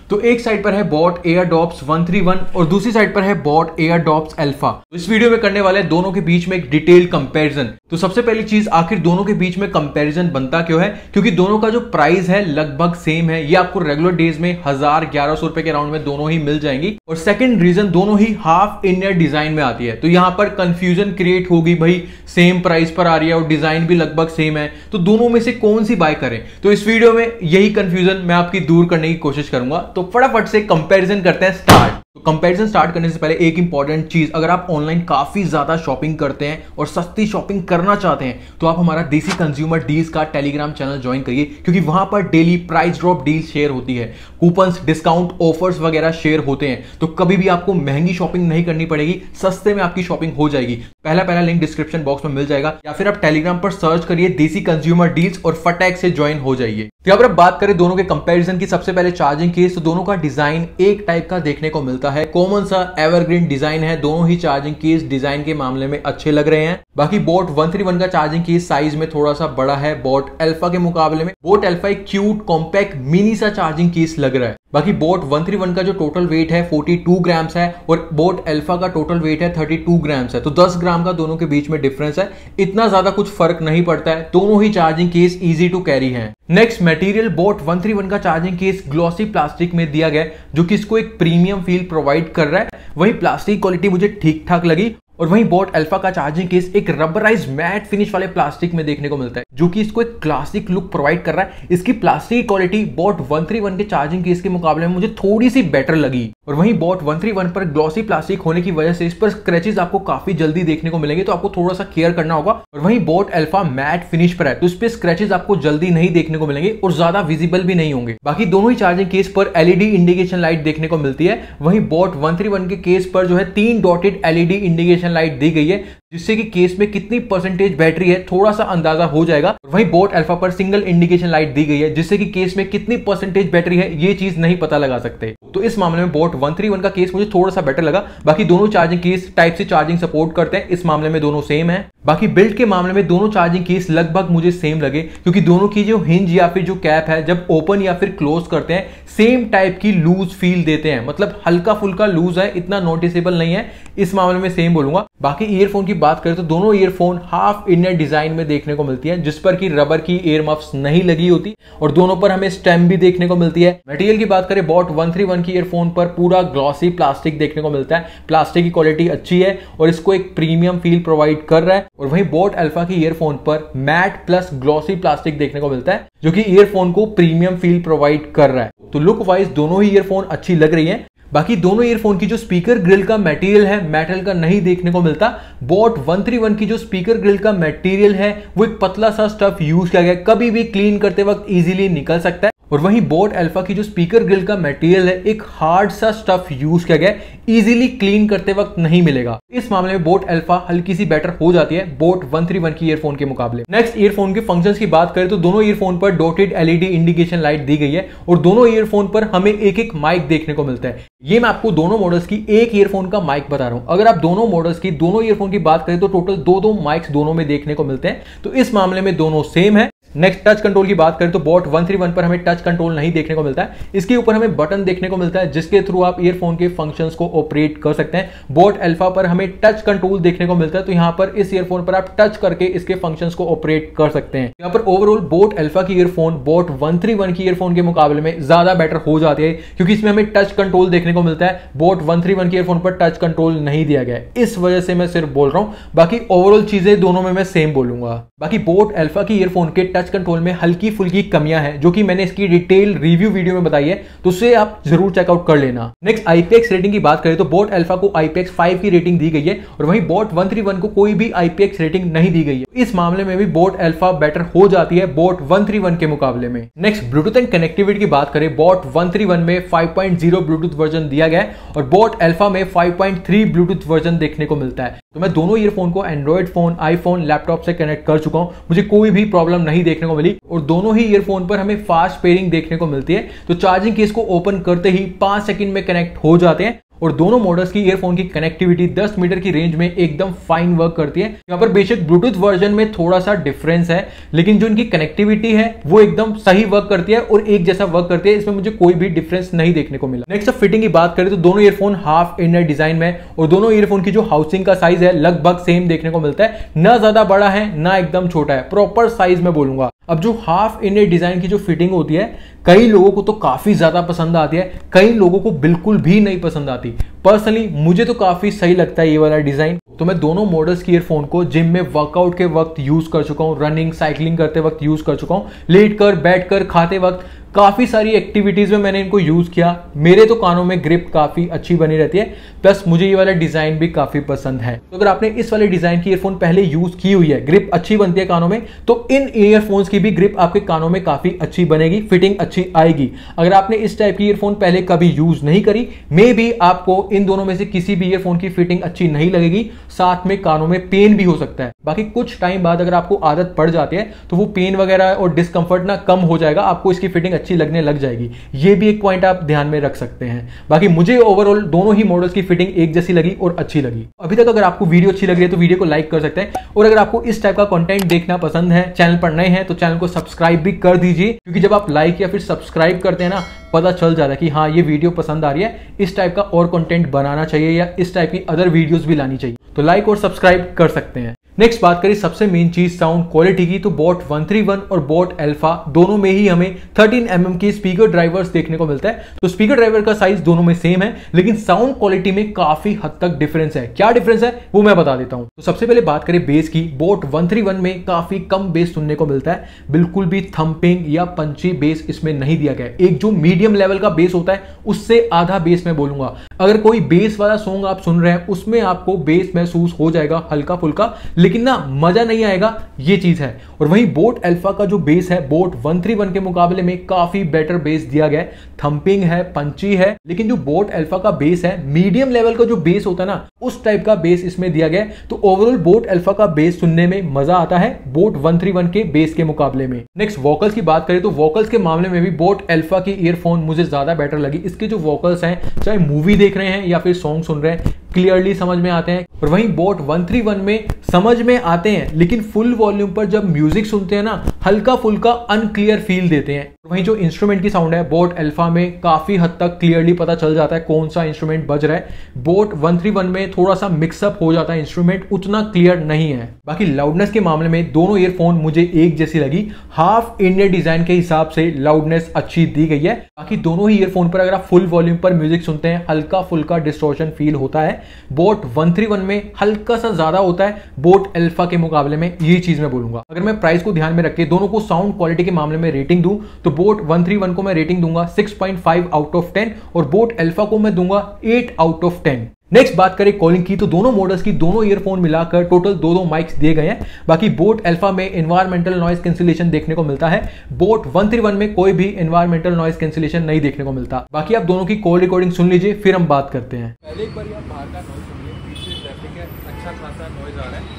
तो एक साइड पर है बॉट AirDops 131 और दूसरी साइड पर है बॉट AirDops Alpha। तो इस वीडियो में करने वाले हैं दोनों के बीच में एक डिटेल कंपैरिजन। तो सबसे पहली चीज, आखिर दोनों के बीच में कंपैरिजन बनता क्यों है? क्योंकि दोनों का जो प्राइस है लगभग सेम है। ये आपको रेगुलर डेज में 1000-1100 रुपए के राउंड में दोनों ही मिल जाएंगी। और सेकंड रीजन, दोनों ही हाफ इनर डिजाइन में आती है। तो यहां पर कंफ्यूजन क्रिएट होगी, भाई सेम प्राइस पर आ रही है और डिजाइन भी लगभग सेम है, तो दोनों में से कौन सी बाय करें? तो इस वीडियो में यही कंफ्यूजन मैं आपकी दूर करने की कोशिश करूंगा। तो फटाफट से कंपैरिजन करते हैं स्टार्ट। तो कंपैरिजन स्टार्ट करने से पहले एक इंपॉर्टेंट चीज, अगर आप ऑनलाइन काफी ज्यादा शॉपिंग करते हैं और सस्ती शॉपिंग करना चाहते हैं तो आप हमारा देसी कंज्यूमर डील्स का टेलीग्राम चैनल ज्वाइन करिए, क्योंकि वहां पर daily price drop deal share होती है, कूपन्स, डिस्काउंट, ऑफर्स वगैरह शेयर होते हैं। तो कभी भी आपको महंगी शॉपिंग नहीं करनी पड़ेगी, सस्ते में आपकी शॉपिंग हो जाएगी। पहला लिंक डिस्क्रिप्शन बॉक्स में मिल जाएगा, या फिर आप टेलीग्राम पर सर्च करिए देसी कंज्यूमर डील्स और फटाक से ज्वाइन हो जाइए। तो अगर बात करें दोनों के कंपैरिजन की, सबसे पहले चार्जिंग केस, तो दोनों का डिजाइन एक टाइप का देखने को मिलता है, कॉमन सा एवरग्रीन डिजाइन है। दोनों ही चार्जिंग केस डिजाइन के मामले में अच्छे लग रहे हैं। बाकी बोट 131 का चार्जिंग केस साइज में थोड़ा सा बड़ा है बोट अल्फा के मुकाबले में। बोट अल्फा एक क्यूट कॉम्पैक्ट मिनी सा चार्जिंग केस लग रहा है। बाकी बोट 131 का जो टोटल वेट है 42 ग्राम्स है और बोट अल्फा का टोटल वेट है 32 ग्राम्स है। तो 10 ग्राम का दोनों के बीच में डिफरेंस है, इतना ज्यादा कुछ फर्क नहीं पड़ता है। दोनों ही charging case easy to carry हैं। नेक्स्ट मटेरियल, बोट 131 का चार्जिंग केस ग्लॉसी प्लास्टिक में दिया गया है, जो कि इसको एक प्रीमियम फील प्रोवाइड कर रहा है। वही प्लास्टिक क्वालिटी मुझे ठीक ठाक लगी। और वहीं बोट अल्फा का चार्जिंग केस एक रबराइज मैट फिनिश वाले प्लास्टिक में देखने को मिलता है, जो कि इसको एक क्लासिक लुक प्रोवाइड कर रहा है। इसकी प्लास्टिक क्वालिटी बोट 131 के चार्जिंग केस के मुकाबले में मुझे थोड़ी सी बेटर लगी। और वहीं बोट 131 पर ग्लॉसी प्लास्टिक होने की वजह से इस पर स्क्रैचेस आपको काफी जल्दी देखने को मिलेंगे, तो आपको थोड़ा सा केयर करना होगा। और वहीं बोट अल्फा मैट फिनिश पर है, तो इस पर स्क्रैचेस आपको जल्दी नहीं देखने को मिलेंगे और ज्यादा विजिबल भी नहीं होंगे। बाकी दोनों ही चार्जिंग केस पर LED इंडिकेशन लाइट देखने को मिलती है। वहीं बोट 131 के केस पर जो है 3 डॉटेड LED इंडिकेशन लाइट दी गई है, जिससे कि केस में कितनी परसेंटेज बैटरी है थोड़ा सा अंदाजा हो जाएगा। वहीं बोट अल्फा पर सिंगल इंडिकेशन लाइट दी गई है, जिससे कि केस में कितनी परसेंटेज बैटरी है ये चीज नहीं पता लगा सकते। तो इस मामले में बोट 131 का केस मुझे थोड़ा सा बेटर लगा। बाकी दोनों charging case type C charging support करते हैं, इस मामले में दोनों सेम है। बाकी बिल्ड के मामले में दोनों चार्जिंग केस लगभग मुझे सेम लगे, क्योंकि दोनों की जो हिंज या फिर जो कैप है जब ओपन या फिर क्लोज करते हैं सेम टाइप की लूज फील देते हैं, मतलब हल्का फुल्का लूज है, इतना नोटिसेबल नहीं है। इस मामले में सेम बोलूंगा। बाकी ईयरफोन की बात करें तो दोनों ईयरफोन हाफ इनर डिजाइन में देखने को मिलती है, जिस पर की रबर की एयर मफ्स नहीं लगी होती, और दोनों पर हमें स्टेम भी देखने को मिलती है। मटेरियल की बात करें, बोट 131 की ईयरफोन पर पूरा ग्लॉसी प्लास्टिक देखने को मिलता है। प्लास्टिक की क्वालिटी अच्छी है और इसको एक प्रीमियम फील प्रोवाइड कर रहा है। और वहीं बोट अल्फा की ईयरफोन पर मैट प्लस ग्लॉसी प्लास्टिक देखने को मिलता है, जो कि ईयरफोन को प्रीमियम फील प्रोवाइड कर रहा है। तो लुक वाइज दोनों ही ईयरफोन अच्छी लग रही है। बाकी दोनों ईयरफोन की जो स्पीकर ग्रिल का मटेरियल है मेटल का नहीं देखने को मिलता। बोट 131 की जो स्पीकर ग्रिल का मटेरियल है वो एक पतला सा स्टफ यूज किया गया, कभी भी क्लीन करते वक्त इजीली निकल सकता है। और वहीं बोट अल्फा की जो स्पीकर ग्रिल का मटेरियल है एक हार्ड सा स्टफ यूज किया गया, इजीली क्लीन करते वक्त नहीं मिलेगा। इस मामले में बोट अल्फा हल्की सी बेटर हो जाती है बोट 131 की ईयरफोन के मुकाबले। नेक्स्ट ईयरफोन के फंक्शंस की बात करें तो दोनों ईयरफोन पर डॉटेड LED इंडिकेशन लाइट दी गई है और दोनों ईयरफोन पर हमें एक माइक देखने को मिलता है। ये मैं आपको दोनों मॉडल्स की एक ईयरफोन का माइक बता रहा हूं। अगर आप दोनों मॉडल्स की दोनों ईयरफोन की बात करें तो टोटल दो माइक्स दोनों में देखने को मिलते हैं, तो इस मामले में दोनों सेम है। नेक्स्ट टच कंट्रोल की बात करें तो बोट 131 पर हमें टच कंट्रोल नहीं देखने को मिलता है। इसके ऊपर हमें बटन देखने को मिलता है, जिसके थ्रू आप ईयरफोन के फंक्शंस को ऑपरेट कर सकते हैं। बोट अल्फा पर हमें टच कंट्रोल देखने को मिलता है, तो यहां पर इस ईयरफोन पर आप टच करके इसके फंक्शंस को ऑपरेट कर सकते हैं। यहां पर ओवरऑल बोट अल्फा की ईयरफोन बोट 131 की ईयरफोन के मुकाबले में ज्यादा बेटर हो जाती है, क्योंकि इसमें हमें टच कंट्रोल देखने को मिलता है। बोट 131 की ईयरफोन पर टच कंट्रोल नहीं दिया गया है, इस वजह से मैं सिर्फ बोल रहा हूं। बाकी ओवरऑल चीजें दोनों में मैं सेम बोलूंगा। बाकी बोट अल्फा की ईयरफोन के टच कंट्रोल में हल्की फुल्की कमियां हैं, जो कि मैंने इसकी डिटेल रिव्यू वीडियो में बताई है, तो उसे आप जरूर चेकआउट कर लेना। नेक्स्ट IPX रेटिंग की बात करें तो बोट अल्फा को IPX 5 की रेटिंग दी गई है और वहीं बोट 131 को कोई भी IPX रेटिंग नहीं दी गई है। इस मामले में भी बोट अल्फा बेटर हो जाती है बोट 131 के मुकाबले में। नेक्स्ट ब्लूटूथ एंड कनेक्टिविटी की बात करें, बोट 131 में 5.0 ब्लूटूथ वर्जन दिया गया है और बोट अल्फा में 5.3 ब्लूटूथ वर्जन देखने को मिलता है। तो मैं दोनों ईयरफोन को एंड्रॉइड फोन, आईफोन, लैपटॉप से कनेक्ट कर चुका हूं, मुझे कोई भी प्रॉब्लम नहीं देखने को मिली और दोनों ही ईयरफोन पर हमें फास्ट पेयरिंग देखने को मिलती है। तो चार्जिंग केस को ओपन करते ही 5 सेकंड में कनेक्ट हो जाते हैं और दोनों मॉडल्स की ईयरफोन की कनेक्टिविटी 10 मीटर की रेंज में एकदम फाइन वर्क करती है। यहाँ पर बेशक ब्लूटूथ वर्जन में थोड़ा सा डिफरेंस है, लेकिन जो इनकी कनेक्टिविटी है वो एकदम सही वर्क करती है और एक जैसा वर्क करती है, इसमें मुझे कोई भी डिफरेंस नहीं देखने को मिला। नेक्स्ट फिटिंग की बात करें तो दोनों ईयरफोन हाफ इनर डिजाइन में और दोनों ईयरफोन की जो हाउसिंग का साइज है लगभग सेम देखने को मिलता है, ना ज्यादा बड़ा है ना एकदम छोटा है, प्रॉपर साइज में बोलूंगा। अब जो हाफ इनर डिजाइन की जो फिटिंग होती है कई लोगों को तो काफी ज्यादा पसंद आती है, कई लोगों को बिल्कुल भी नहीं पसंद आती। पर्सनली मुझे तो काफी सही लगता है ये वाला डिजाइन। तो मैं दोनों मॉडल्स की ईयरफोन को जिम में वर्कआउट के वक्त यूज कर चुका हूं, रनिंग साइकिलिंग करते वक्त यूज कर चुका हूं, लेट कर बैठ कर खाते वक्त काफी सारी एक्टिविटीज में मैंने इनको यूज किया। मेरे तो कानों में ग्रिप काफी अच्छी बनी रहती है, प्लस मुझे ये वाला डिजाइन भी काफी पसंद है। तो अगर आपने इस वाले डिजाइन की ईयरफोन पहले यूज की हुई है, ग्रिप अच्छी बनती है कानों में, तो इन ईयरफोन्स की भी ग्रिप आपके कानों में काफी अच्छी बनेगी, फिटिंग अच्छी आएगी। अगर आपने इस टाइप की ईयरफोन पहले कभी यूज नहीं करी, मे बी आपको इन दोनों में से किसी भी ईयरफोन की फिटिंग अच्छी नहीं लगेगी, साथ में कानों में पेन भी हो सकता है। बाकी कुछ टाइम बाद अगर आपको आदत पड़ जाती है तो वो पेन वगैरह और डिस्कंफर्ट ना कम हो जाएगा, आपको इसकी फिटिंग अच्छी लगने लग जाएगी। ये भी एक पॉइंट आप ध्यान में रख सकते हैं। बाकी मुझे ओवरऑल दोनों ही मॉडल्स की फिटिंग एक जैसी लगी और अच्छी लगी। अभी तक अगर आपको वीडियो अच्छी लगी है तो वीडियो को लाइक कर सकते हैं, और अगर आपको इस टाइप का कंटेंट देखना पसंद है, चैनल पर नए हैं तो चैनल को सब्सक्राइब भी कर दीजिए, क्योंकि जब आप लाइक या फिर सब्सक्राइब करते हैं ना, पता चल जाता है कि हाँ ये वीडियो पसंद आ रही है, इस टाइप का और कंटेंट बनाना चाहिए या इस टाइप की अदर वीडियोस भी लानी चाहिए। तो लाइक और सब्सक्राइब कर सकते हैं। नेक्स्ट बात करें सबसे मेन चीज साउंड क्वालिटी की, तो बोट 131 और बोट अल्फा दोनों में ही हमें 13 mm के स्पीकर ड्राइवर्स देखने को मिलता है। तो स्पीकर ड्राइवर का साइज दोनों में सेम है, लेकिन साउंड क्वालिटी में काफी हद तक डिफरेंस है। क्या डिफरेंस है वो मैं बता देता हूं। तो सबसे पहले बात करें बेस की, बोट 131 में काफी कम बेस सुनने को मिलता है, बिल्कुल भी थंपिंग या पंची बेस इसमें नहीं दिया गया है। एक जो मीडियम लेवल का बेस होता है उससे आधा बेस मैं बोलूंगा। अगर कोई बेस वाला सॉन्ग आप सुन रहे हैं उसमें आपको बेस महसूस हो जाएगा हल्का फुल्का, लेकिन ना मजा नहीं आएगा, ये चीज है। और वहीं बोट अल्फा का जो बेस है बोट 131 के मुकाबले में काफी बेटर बेस दिया गया है, थंपिंग है, पंची है। लेकिन जो बोट अल्फा का बेस है, मीडियम लेवल का जो बेस होता है ना, उस टाइप का बेस इसमें दिया गया है। तो ओवरऑल बोट अल्फा का बेस सुनने में मजा आता है बोट 131 के बेस के मुकाबले में। नेक्स्ट वोकल्स की बात करें तो वोकल्स के मामले में भी बोट अल्फा की ईयरफोन मुझे ज्यादा बेटर लगी। इसके जो वोकल्स हैं, चाहे मूवी देख रहे हैं या फिर सॉन्ग सुन रहे हैं, क्लियरली समझ में आते हैं। और वहीं बोट 131 में समझ में आते हैं, लेकिन फुल वॉल्यूम पर जब म्यूजिक सुनते हैं ना, हल्का फुल्का अनक्लियर फील देते हैं। वहीं जो इंस्ट्रूमेंट की साउंड है बोट अल्फा में काफी हद तक क्लियरली पता चल जाता है कौन सा इंस्ट्रूमेंट बज रहा है। बोट 131 में थोड़ा सा मिक्सअप हो जाता है, इंस्ट्रूमेंट उतना क्लियर नहीं है। बाकी लाउडनेस के मामले में दोनों ईयरफोन मुझे एक जैसी लगी, हाफ इंडियन डिजाइन के हिसाब से लाउडनेस अच्छी दी गई है। बाकी दोनों ही ईयरफोन पर अगर आप फुल वॉल्यूम पर म्यूजिक सुनते हैं, हल्का फुल्का डिस्टॉर्शन फील होता है। बोट 131 में हल्का सा ज्यादा होता है बोट अल्फा के मुकाबले में, ये चीज मैं बोलूंगा। अगर मैं प्राइस को ध्यान में रख के दोनों को साउंड क्वालिटी के मामले में रेटिंग दूं तो बोट 131 को मैं रेटिंग दूंगा 6.5 आउट ऑफ 10 और बोट अल्फा को मैं दूंगा 8 आउट ऑफ 10। नेक्स्ट बात करें कॉलिंग की, तो दोनों मॉडल्स की दोनों ईयरफोन मिलाकर टोटल दो माइक्स दिए गए हैं। बाकी बोट अल्फा में एनवायरमेंटल नॉइज कैंसिलेशन देखने को मिलता है, बोट 131 में कोई भी एनवायरमेंटल नॉइज कैंसिलेशन नहीं देखने को मिलता। बाकी आप दोनों की कॉल रिकॉर्डिंग सुन लीजिए, फिर हम बात करते हैं। पहले एक बार आप बाहर का नॉइज सुनिए, पीछे ट्रैफिक है, अच्छा खासा नॉइज आ रहा है।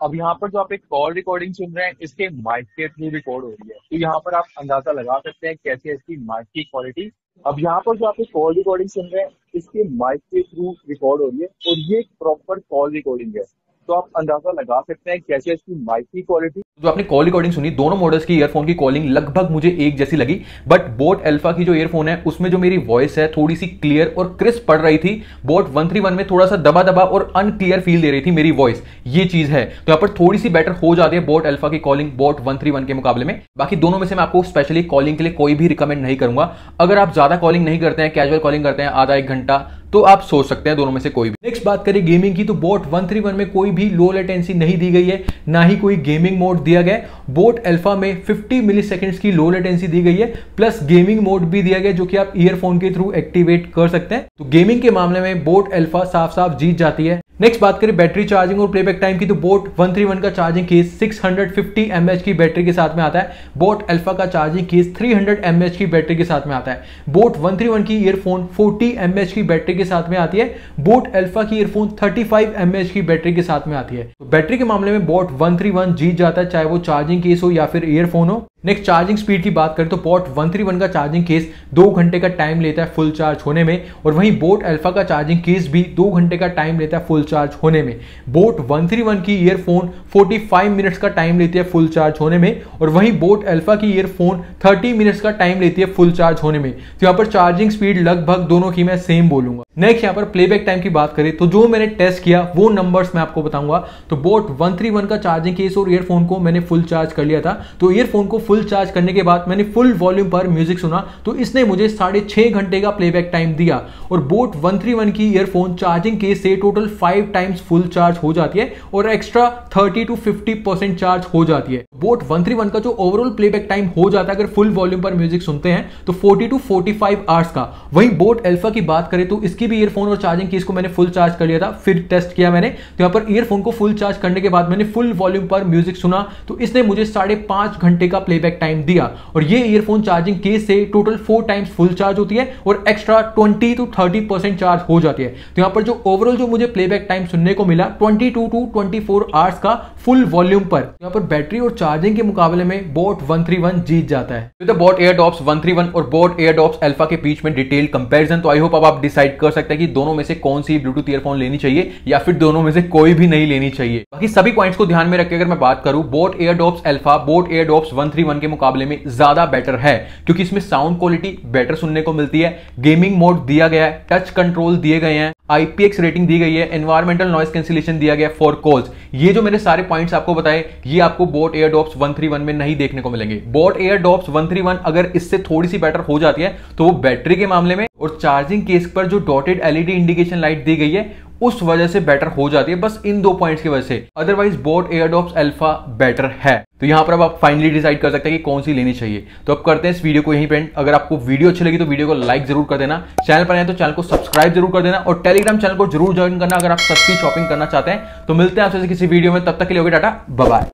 अब यहाँ पर जो आप एक कॉल रिकॉर्डिंग सुन रहे हैं, इसके माइक के थ्रू रिकॉर्ड हो रही है, तो यहाँ पर आप अंदाजा लगा सकते हैं कैसी है इसकी माइक की क्वालिटी। अब यहाँ पर जो आप एक कॉल रिकॉर्डिंग सुन रहे हैं, इसके माइक के थ्रू रिकॉर्ड हो रही है और ये एक प्रॉपर कॉल रिकॉर्डिंग है, तो आप अंदाजा लगा सकते हैं कैसी है इसकी माइक की क्वालिटी। जो आपने कॉल रिकॉर्डिंग सुनी, दोनों मॉडल्स की ईयरफोन की कॉलिंग लगभग मुझे एक जैसी लगी, बट बोट अल्फा की जो ईयरफोन है उसमें जो मेरी वॉइस है थोड़ी सी क्लियर और क्रिस्प पड़ रही थी। बोट 131 में थोड़ा सा दबा दबा और अनक्लियर फील दे रही थी मेरी वॉइस, ये चीज है। तो यहाँ पर थोड़ी सी बेटर हो जाती है बोट अल्फा की कॉलिंग बोट 131 के मुकाबले में। बाकी दोनों में से मैं आपको स्पेशली कॉलिंग के लिए कोई भी रिकमेंड नहीं करूंगा। अगर आप ज्यादा कॉलिंग नहीं करते हैं, कैजुअल कॉलिंग करते हैं आधा एक घंटा, तो आप सोच सकते हैं दोनों में से कोई भी। नेक्स्ट बात करें गेमिंग की, तो बोट 131 में कोई भी लो लेटेंसी नहीं दी गई है, ना ही कोई गेमिंग मोड दिया गया है। बोट अल्फा में 50 मिली सेकेंड्स की लो लेटेंसी दी गई है, प्लस गेमिंग मोड भी दिया गया जो कि आप ईयरफोन के थ्रू एक्टिवेट कर सकते हैं। तो गेमिंग के मामले में बोट अल्फा साफ साफ जीत जाती है। नेक्स्ट बात करें बैटरी चार्जिंग और प्लेबैक टाइम की, तो बोट 131 का चार्जिंग केस 650 mAh की बैटरी के साथ में आता है, बोट अल्फा का चार्जिंग केस 300 mAh की बैटरी के साथ में आता है। बोट 131 की ईयरफोन 40 mAh की बैटरी के साथ में आती है, बोट अल्फा की ईयरफोन 35 mAh की बैटरी के साथ में आती है। तो बैटरी के मामले में बोट 131 जीत जाता है, चाहे वो चार्जिंग केस हो या फिर ईयरफोन हो। नेक्स्ट चार्जिंग स्पीड की बात करें तो बोट 131 का चार्जिंग केस 2 घंटे का टाइम लेता है फुल चार्ज होने में, और वहीं बोट अल्फा का चार्जिंग केस भी 2 घंटे का टाइम लेता है फुल चार्ज होने में। बोट 131 की ईयरफोन 45 मिनट्स का टाइम लेती है फुल चार्ज होने में, और वहीं बोट अल्फा की ईयरफोन 30 मिनट्स का टाइम लेती है फुल चार्ज होने में। तो यहाँ पर चार्जिंग स्पीड लगभग दोनों की मैं सेम बोलूंगा। नेक्स्ट यहाँ पर प्लेबैक टाइम की बात करें तो जो मैंने टेस्ट किया वो नंबर्स मैं आपको बताऊंगा। तो बोट 131 का चार्जिंग केस और ईयरफोन को मैंने फुल चार्ज कर लिया था। तो ईयरफोन को फुल चार्ज करने के बाद मैंने फुल वॉल्यूम पर म्यूजिक सुना, तो इसने मुझे 6.5 घंटे का प्लेबैक टाइम दिया। और बोट 131 की ईयरफोन चार्जिंग केस से टोटल 5 टाइम्स फुल चार्ज हो जाती है और एक्स्ट्रा 30 to 50% चार्ज हो जाती है। बोट 131 का जो ओवरऑल प्लेबैक टाइम हो जाता है अगर फुल वॉल्यूम पर म्यूजिक सुनते हैं तो 40 to 45 आवर्स का। वहीं बोट अल्फा की बात करें तो इसकी भी ईयरफोन और चार्जिंग केस को मैंने फुल चार्ज कर लिया था, फिर टेस्ट किया मैंने। तो यहाँ पर ईयरफोन को फुल चार्ज करने के बाद मैंने फुल वॉल्यूम पर म्यूजिक सुना, तो इसने मुझे 5.5 घंटे का प्लेबैक टाइम दिया। और ये ईयरफोन चार्जिंग केस से टोटल 4 टाइम्स फुल चार्ज होती है और एक्स्ट्रा 20 to 30% चार्ज हो जाती है। तो यहाँ पर जो ओवरऑल जो मुझे प्लेबैक टाइम सुनने को मिला 22 to 24 आवर्स का फुल वॉल्यूम पर। यहाँ पर बैटरी और चार्जिंग के मुकाबले में बोट 131 जीत जाता है। तो बोट एयरडॉप्स 131 और बोट एयरडॉप्स अल्फा के बीच में डिटेल कंपैरिजन। तो आई होप अब आप डिसाइड कर सकते हैं कि दोनों में से कौन सी ब्लूटूथ ईयरफोन लेनी चाहिए या फिर दोनों में से कोई भी नहीं लेनी चाहिए। बाकी सभी पॉइंट्स को ध्यान में रख के अगर मैं बात करूं, boat Airdopes alpha boat Airdopes 131 के मुकाबले में ज्यादा बेटर है, क्योंकि इसमें साउंड क्वालिटी बेटर सुनने को मिलती है, गेमिंग मोड दिया गया है, टच कंट्रोल दिए गए हैं, IPX रेटिंग दी गई है, एनवायरमेंटल नॉइस कैंसिलेशन दिया गया फॉर कॉल्स। ये जो मैंने सारे पॉइंट्स आपको बताए ये आपको बोट एयरडॉप्स 131 में नहीं देखने को मिलेंगे। बोट एयरडॉप्स 131 अगर इससे थोड़ी सी बेटर हो जाती है तो वो बैटरी के मामले में और चार्जिंग केस पर जो डॉटेड LED इंडिकेशन लाइट दी गई है उस वजह से बेटर हो जाती है, बस इन 2 पॉइंट्स की वजह से। Otherwise boat Airdopes alpha better है। तो यहां पर अब आप फाइनली डिसाइड कर सकते हैं कि कौन सी लेनी चाहिए। तो अब करते हैं इस वीडियो को यहीं पे एंड। अगर आपको वीडियो अच्छी लगी तो वीडियो को लाइक जरूर कर देना, चैनल पर आए तो चैनल को सब्सक्राइब जरूर कर देना और टेलीग्राम चैनल को जरूर ज्वाइन करना अगर आप सस्ती शॉपिंग करना चाहते हैं। तो मिलते हैं आपसे किसी वीडियो में, तब तक के लिए टाटा बाय बाय।